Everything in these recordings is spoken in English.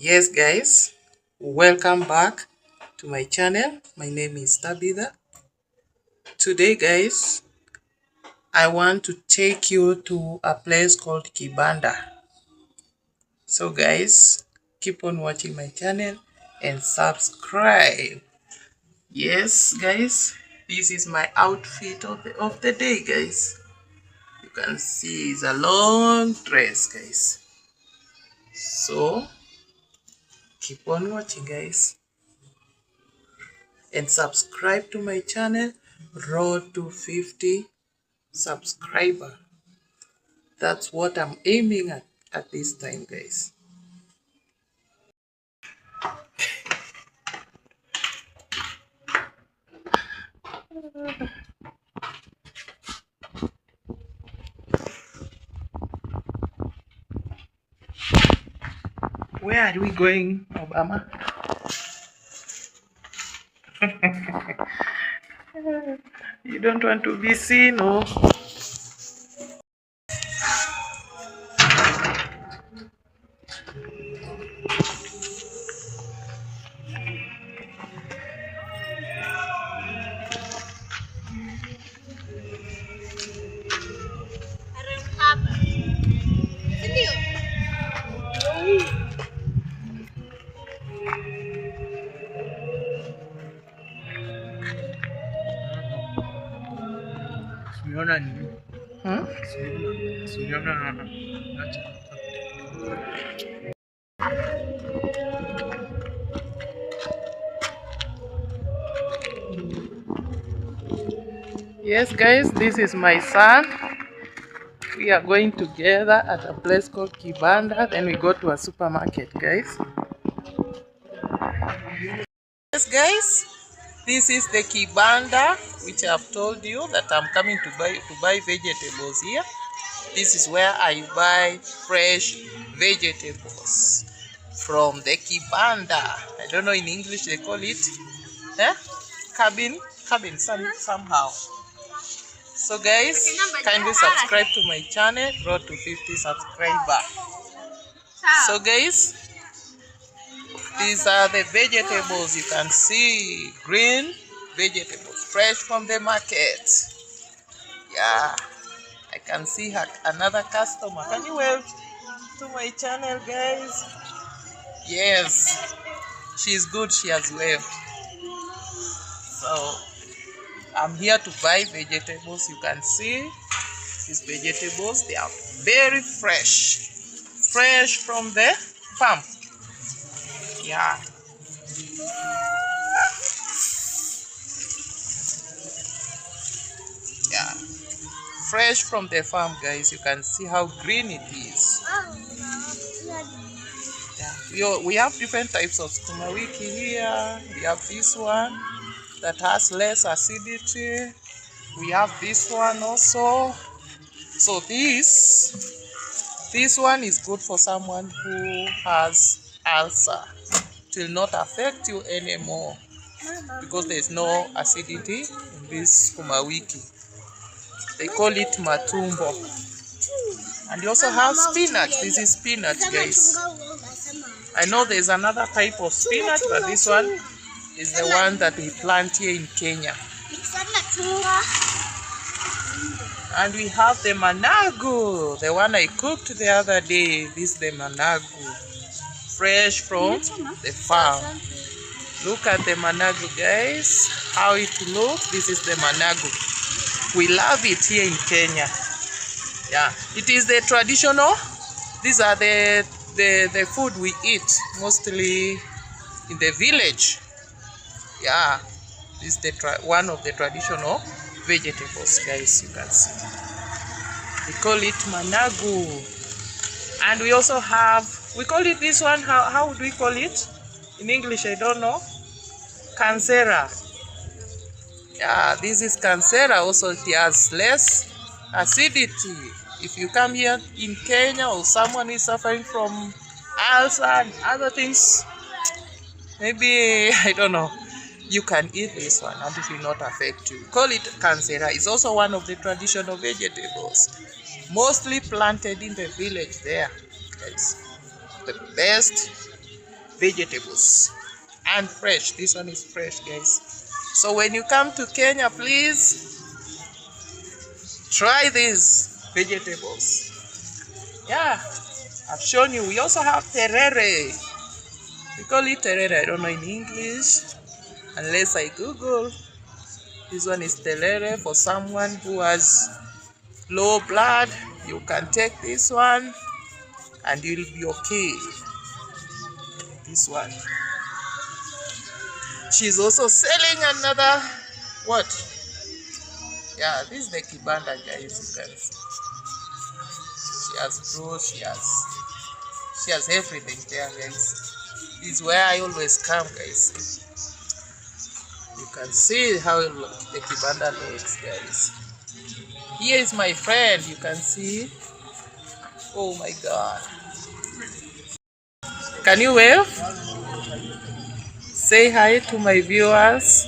Yes guys, welcome back to my channel. My name is Tabitha. Today guys, I want to take you to a place called Kibanda. So guys, keep on watching my channel and subscribe. Yes guys, this is my outfit of the day guys. You can see it's a long dress guys. So keep on watching guys. And subscribe to my channel. Road to 50 subscriber. That's what I'm aiming at this time guys. Where are we going, Obama? You don't want to be seen, oh. Hmm? Yes guys, this is my son. We are going together at a place called Kibanda. Then we go to a supermarket guys. Yes guys, this is the Kibanda which I have told you that I'm coming to buy vegetables here. This is where I buy fresh vegetables from the Kibanda. I don't know in English they call it cabin somehow. So guys, kindly subscribe to my channel, road to 50 subscriber. So guys, these are the vegetables you can see, green vegetables, fresh from the market. Yeah, I can see another customer. Can you wave to my channel guys? Yes, she's good, she has waved. So I'm here to buy vegetables. You can see these vegetables, they are very fresh from the farm. Yeah, yeah, fresh from the farm guys. You can see how green it is. Yeah, we have different types of sukuma wiki here. We have this one that has less acidity. We have this one also. So this one is good for someone who has ulcer. It will not affect you anymore because there is no acidity in this sukuma wiki. They call it matumbo. And you also have spinach. This is spinach guys. I know there's another type of spinach, but this one is the one that we plant here in Kenya. And we have the managu, the one I cooked the other day. This is the managu, fresh from the farm. Look at the managu guys, how it looks. This is the managu. We love it here in Kenya. Yeah, it is the traditional. These are the food we eat mostly in the village. Yeah, this is one of the traditional vegetables guys. You can see we call it managu. And we also have, we call it this one, how would we call it in English? I don't know. Cancera. Yeah, this is cancera. Also it has less acidity. If you come here in Kenya or someone is suffering from ulcer and other things, maybe I don't know, you can eat this one and it will not affect you. Call it cancera. It's also one of the traditional vegetables, mostly planted in the village there guys. The best vegetables and fresh. This one is fresh, guys. So when you come to Kenya, please try these vegetables. Yeah, I've shown you. We also have terere. We call it terere. I don't know in English unless I Google. This one is terere for someone who has low blood. You can take this one and you'll be okay. This one. She's also selling another what? Yeah, this is the kibanda, guys. You can see. She has fruit, she has everything there, guys. This is where I always come, guys. You can see how the kibanda looks, guys. Here is my friend, you can see. Oh my God. Can you wave? Say hi to my viewers.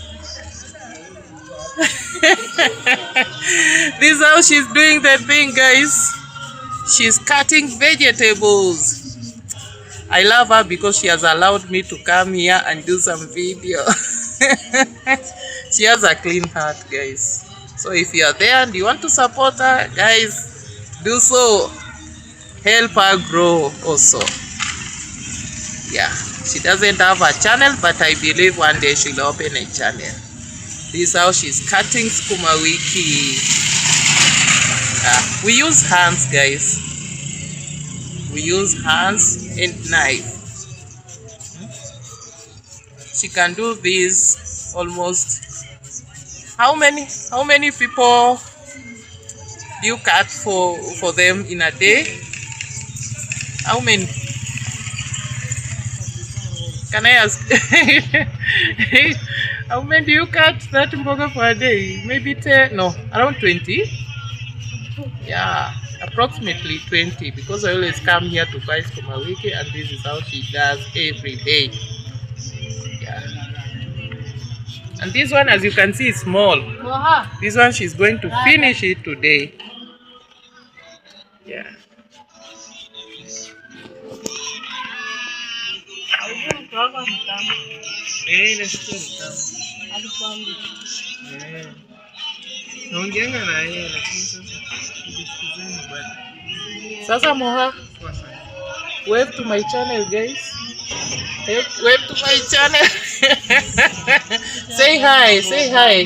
This is how she's doing the thing, guys. She's cutting vegetables. I love her because she has allowed me to come here and do some video. She has a clean heart, guys. So if you are there and you want to support her, guys, do so. Help her grow also. Yeah, she doesn't have a channel, but I believe one day she'll open a channel. This is how she's cutting sukuma wiki. We use hands, guys. We use hands and knife. She can do this almost. How many people do you cut for them in a day? How many? Can I ask? How many do you cut that mboga for a day? Maybe 10? No, around 20. Yeah, approximately 20, because I always come here to buy sukuma wiki, and this is how she does every day. Yeah. And this one, as you can see, is small. This one, she's going to finish it today. Yeah. Sasa Moha, wave to my channel, guys. Wave to my channel. Say hi, say hi.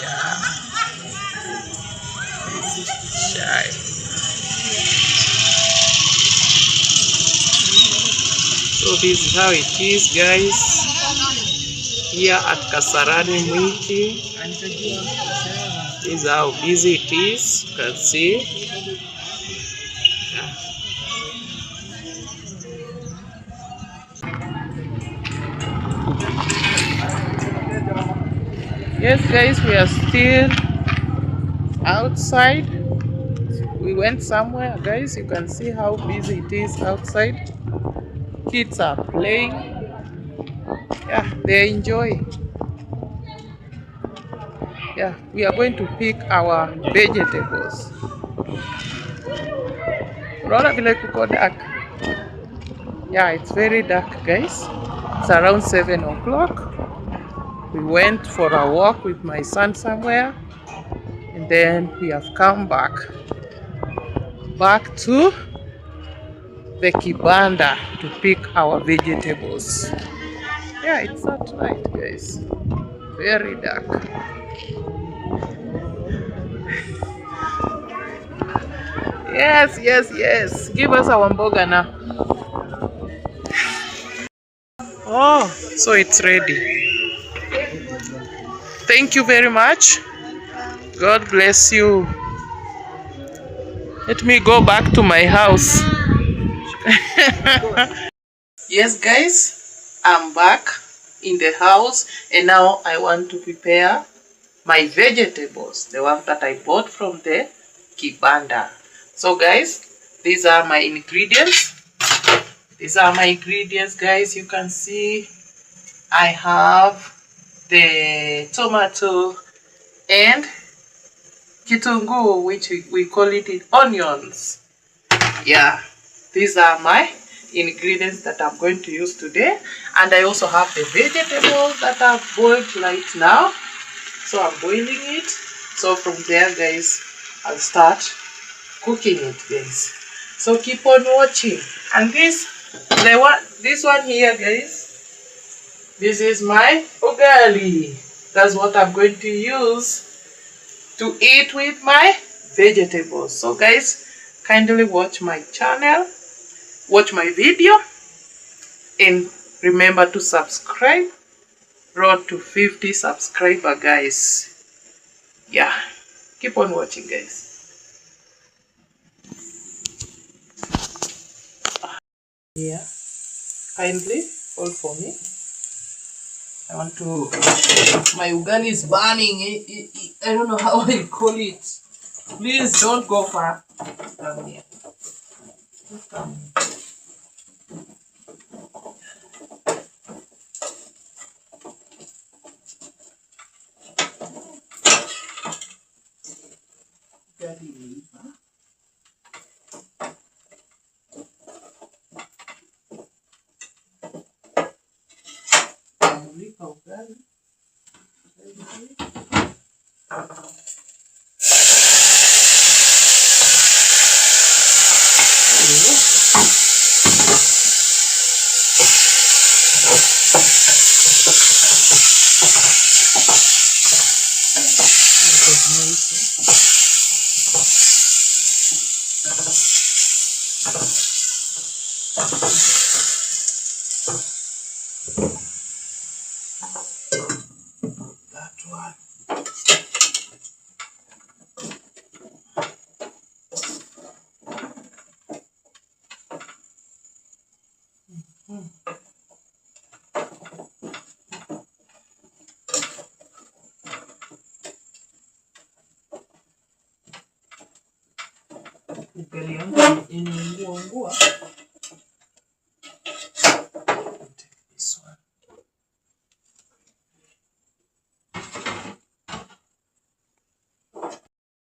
Yeah. Shy. So this is how it is, guys. Here at Kasarani Mwiki. This is how busy it is. You can see. Yeah. Yes, guys, we are still outside. We went somewhere, guys. You can see how busy it is outside. Kids are playing. Yeah, they enjoy. Yeah, we are going to pick our vegetables. Dark. Yeah, it's very dark, guys. It's around 7 o'clock. We went for a walk with my son somewhere, and then we have come back to the kibanda to pick our vegetables. Yeah, it's at night, guys. Very dark. Yes, yes, yes. Give us our mboga now. Oh, so it's ready. Thank you very much. God bless you. Let me go back to my house. Yes, guys, I'm back in the house, and now I want to prepare my vegetables, the ones that I bought from the kibanda. So guys, these are my ingredients. These are my ingredients, guys. You can see I have the tomato and kitungu, which we call it in onions. Yeah, these are my ingredients that I'm going to use today, and I also have the vegetables that I've boiled right now, so I'm boiling it. So from there, guys, I'll start cooking it, guys. So keep on watching. And this one here, guys, this is my ugali. That's what I'm going to use to eat with my vegetables. So guys, kindly watch my channel, watch my video, and remember to subscribe. Road to 50 subscriber, guys. Yeah, keep on watching, guys. Yeah, kindly hold for me. I want to, my ugali is burning. I don't know how I call it. Please don't go far. Come here. Come here. Ugali imeiva. Namulika ugali. That one. Ugali yangu inaungua. Take this one.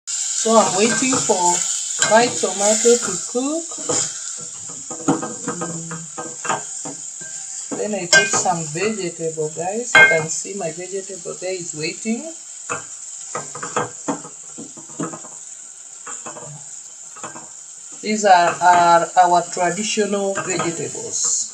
So I'm waiting for my tomato to cook. Then I put some vegetable, guys. You can see my vegetable there is waiting. These are our traditional vegetables.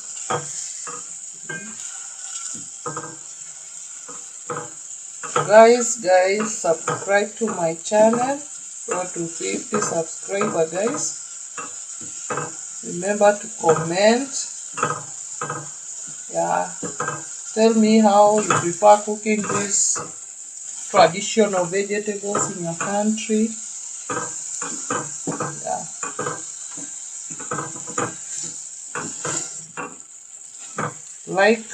Guys, subscribe to my channel. Go to 50 subscriber, guys. Remember to comment. Yeah, tell me how you prefer cooking these traditional vegetables in your country. Yeah. Like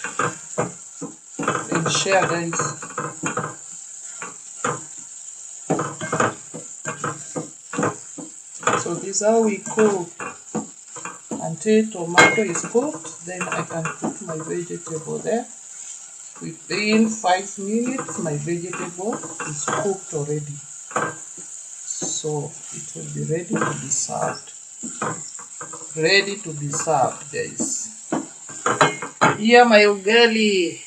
and share, guys. So this is how we cook until tomato is cooked. Then I can put my vegetable there. Within 5 minutes, my vegetable is cooked already. So it will be ready to be served. Ready to be served, guys. Here my ugali.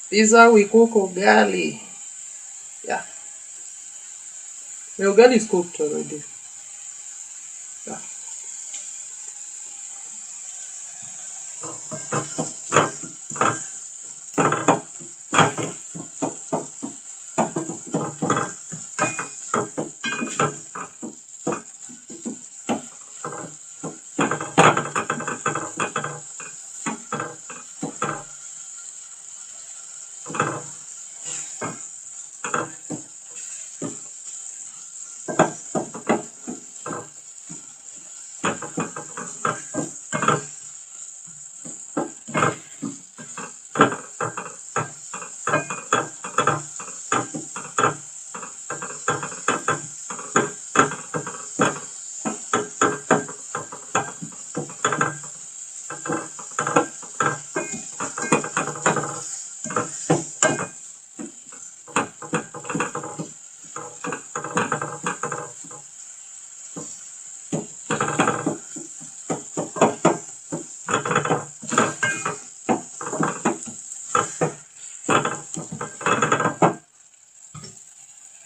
This is how we cook ugali. Yeah. My ugali is cooked already. Yeah.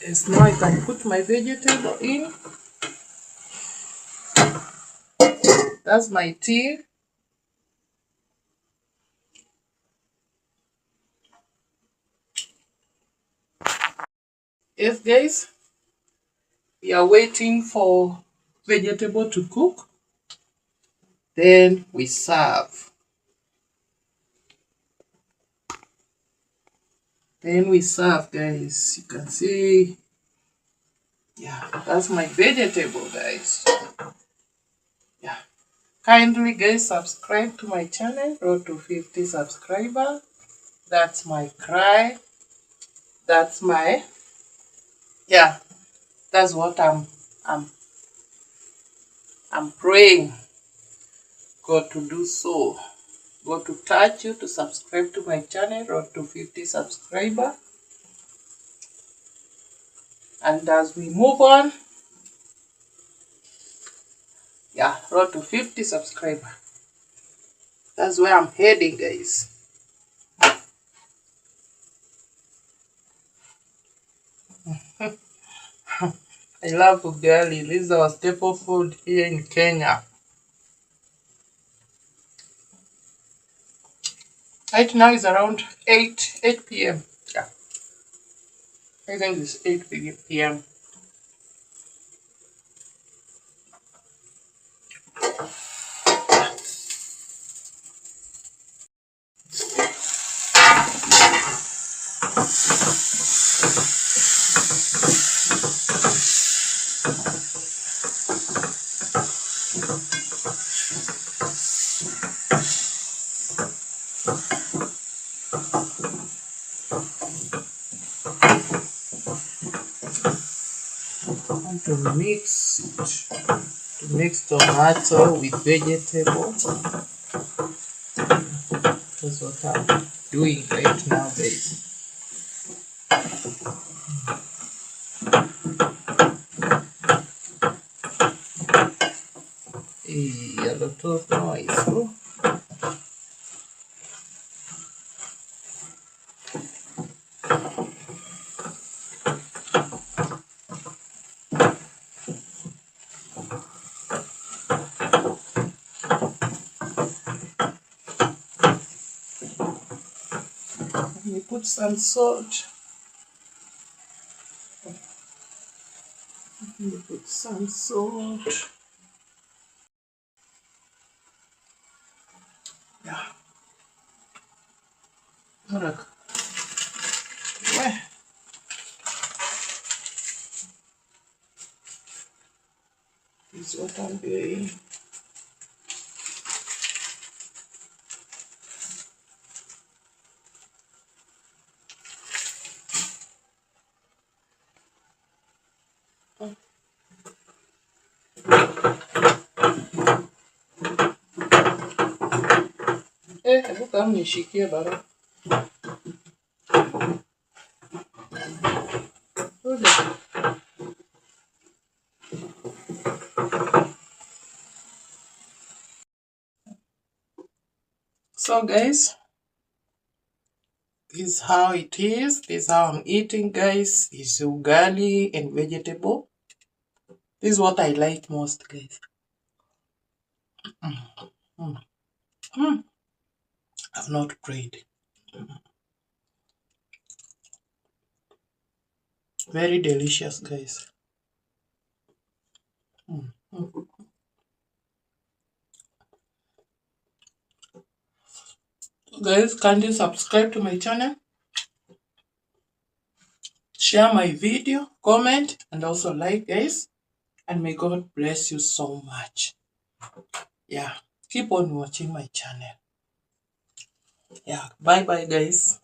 Yes, now I can put my vegetable in. That's my tea. Yes, guys, we are waiting for vegetable to cook. Then we serve. Guys. You can see, yeah, that's my vegetable, guys. Yeah. Kindly, guys, subscribe to my channel. Road to 50 subscribers. That's my cry. That's my, yeah, that's what I'm praying God to do so. God to touch you to subscribe to my channel. Road to 50 subscribers. And as we move on, yeah, road to 50 subscribers. That's where I'm heading, guys. I love ugali. This is our staple food here in Kenya. Right now it's around 8 p.m. Yeah, I think it's 8 p.m. And to mix tomato with vegetable. That's what I'm doing right now, guys. A lot of noise. Oh. Let me put some salt. Let me put some salt. Yeah. Look. Where? This is what I'm doing. Hebu kama nishikie bara. So guys, this is how it is. This is how I'm eating, guys. It's ugali and vegetable. This is what I like most, guys. Mm. Mm. I've not prayed. Very delicious, guys. Mm. Mm. Guys, kindly subscribe to my channel, share my video, comment, and also like, guys. And may God bless you so much. Yeah, keep on watching my channel. Yeah, bye bye, guys.